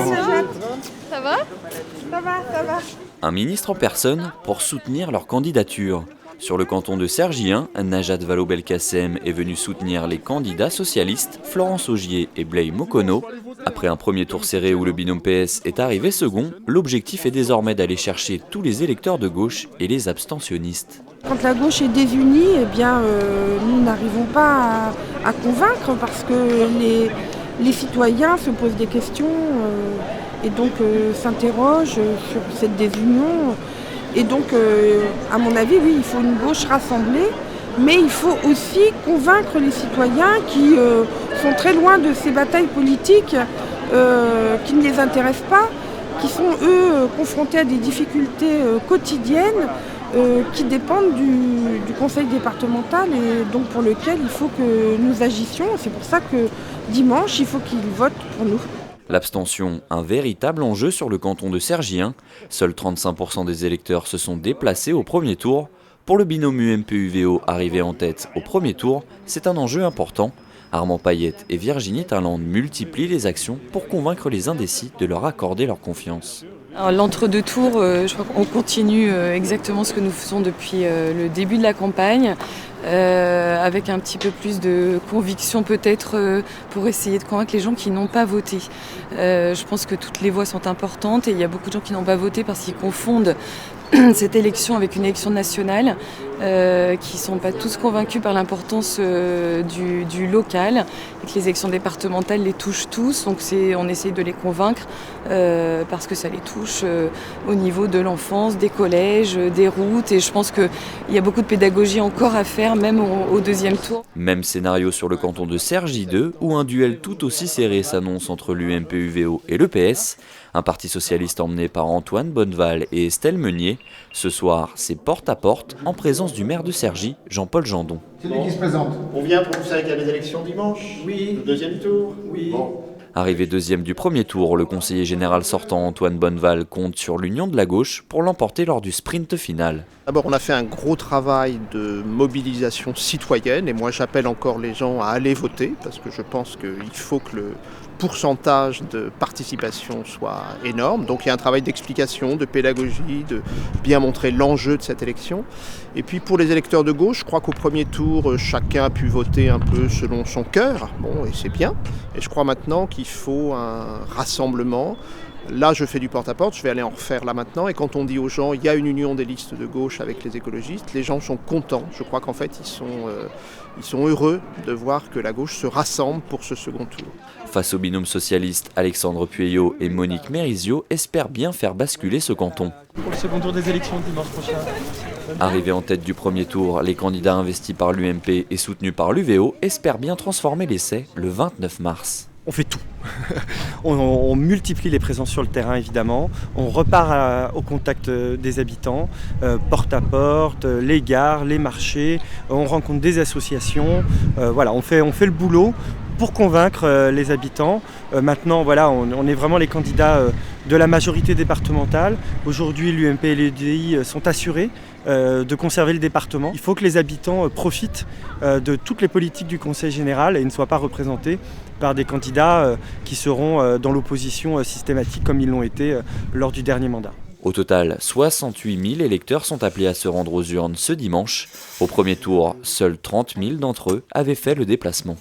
Ça va? Ça va. Un ministre en personne pour soutenir leur candidature. Sur le canton de Cergy-Hin, Najat Vallaud-Belkacem est venue soutenir les candidats socialistes Florence Augier et Blay Mokono. Après un premier tour serré où le binôme PS est arrivé second, l'objectif est désormais d'aller chercher tous les électeurs de gauche et les abstentionnistes. Quand la gauche est désunie, nous n'arrivons pas à convaincre parce que les citoyens se posent des questions et donc s'interrogent sur cette désunion. Et donc, à mon avis, oui, il faut une gauche rassemblée, mais il faut aussi convaincre les citoyens qui sont très loin de ces batailles politiques, qui ne les intéressent pas, qui sont, eux, confrontés à des difficultés quotidiennes, qui dépendent du conseil départemental et donc pour lequel il faut que nous agissions. C'est pour ça que dimanche, il faut qu'ils votent pour nous. L'abstention, un véritable enjeu sur le canton de Cergy-Hin. Seuls 35% des électeurs se sont déplacés au premier tour. Pour le binôme UMP-UVO arrivé en tête au premier tour, c'est un enjeu important. Armand Payette et Virginie Talande multiplient les actions pour convaincre les indécis de leur accorder leur confiance. L'entre-deux tours, je crois qu'on continue exactement ce que nous faisons depuis le début de la campagne, avec un petit peu plus de conviction peut-être pour essayer de convaincre les gens qui n'ont pas voté. Je pense que toutes les voix sont importantes et il y a beaucoup de gens qui n'ont pas voté parce qu'ils confondent cette élection avec une élection nationale, qui ne sont pas tous convaincus par l'importance du local et que les élections départementales les touchent tous. Donc on essaye de les convaincre parce que ça les touche au niveau de l'enfance, des collèges, des routes. Et je pense qu'il y a beaucoup de pédagogie encore à faire, même au deuxième tour. Même scénario sur le canton de Cergy-2, où un duel tout aussi serré s'annonce entre l'UMP-UVO et le PS. Un parti socialiste emmené par Antoine Bonneval et Estelle Meunier. Ce soir, c'est porte à porte en présence du maire de Cergy, Jean-Paul Jandon. C'est lui qui se présente. On vient pour vous savez qu'il y a les élections dimanche. Oui. Le deuxième tour. Oui. Bon. Arrivé deuxième du premier tour, le conseiller général sortant Antoine Bonneval compte sur l'union de la gauche pour l'emporter lors du sprint final. D'abord, on a fait un gros travail de mobilisation citoyenne et moi j'appelle encore les gens à aller voter parce que je pense qu'il faut que le pourcentage de participation soit énorme. Donc il y a un travail d'explication, de pédagogie, de bien montrer l'enjeu de cette élection. Et puis pour les électeurs de gauche, je crois qu'au premier tour, chacun a pu voter un peu selon son cœur. Bon, et c'est bien. Et je crois maintenant qu'il faut un rassemblement. Là, je fais du porte-à-porte, je vais aller en refaire là maintenant. Et quand on dit aux gens, il y a une union des listes de gauche avec les écologistes, les gens sont contents. Je crois qu'en fait, ils sont heureux de voir que la gauche se rassemble pour ce second tour. Face au binôme socialiste, Alexandre Pueyo et Monique Mérizio espèrent bien faire basculer ce canton. Pour le second tour des élections dimanche prochain. Arrivés en tête du premier tour, les candidats investis par l'UMP et soutenus par l'UVO espèrent bien transformer l'essai le 29 mars. On fait tout. On multiplie les présences sur le terrain évidemment. On repart au contact des habitants, porte à porte, les gares, les marchés. On rencontre des associations. Voilà, on fait le boulot pour convaincre les habitants. Maintenant, voilà, on est vraiment les candidats de la majorité départementale. Aujourd'hui, l'UMP et l'UDI sont assurés de conserver le département. Il faut que les habitants profitent de toutes les politiques du Conseil général et ne soient pas représentés par des candidats qui seront dans l'opposition systématique comme ils l'ont été lors du dernier mandat. Au total, 68 000 électeurs sont appelés à se rendre aux urnes ce dimanche. Au premier tour, seuls 30 000 d'entre eux avaient fait le déplacement.